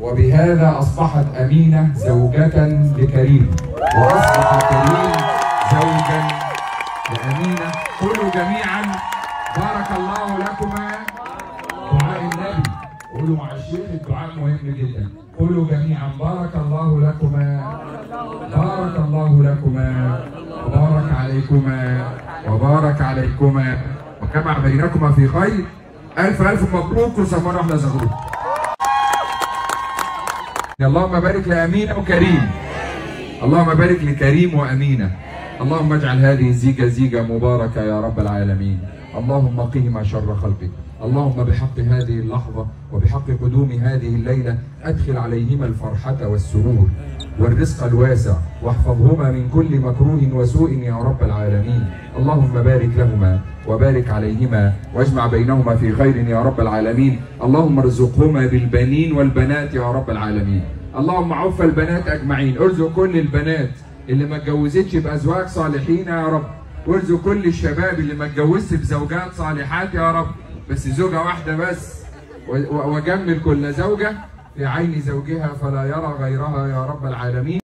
وبهذا أصبحت أمينة زوجة لكريم، وأصبح كريم زوجا لأمينة. قولوا جميعا بارك الله لكما. دعاء النبي، قولوا مع الشيخ، الدعاء مهم جدا. قولوا جميعا بارك الله لكما، بارك الله لكما، وبارك عليكما، وبارك عليكما، وجمع بينكما في خير. ألف ألف مبروك وسمونا أحلى زغروب. اللهم بارك لأمينة وكريم، اللهم بارك لكريم وأمينة، اللهم اجعل هذه الزيجة زيجة مباركة يا رب العالمين. اللهم قهم شر خلقك. اللهم بحق هذه اللحظة وبحق قدوم هذه الليلة أدخل عليهما الفرحة والسرور والرزق الواسع، واحفظهما من كل مكروه وسوء يا رب العالمين. اللهم بارك لهما وبارك عليهما واجمع بينهما في خير يا رب العالمين. اللهم ارزقهما بالبنين والبنات يا رب العالمين. اللهم عف البنات أجمعين، ارزق كل البنات اللي ما اتجوزتش بأزواج صالحين يا رب، وارزق كل الشباب اللي ما اتجوزش بزوجات صالحات يا رب، بس زوجة واحدة بس، وجمل كل زوجة في عين زوجها فلا يرى غيرها يا رب العالمين.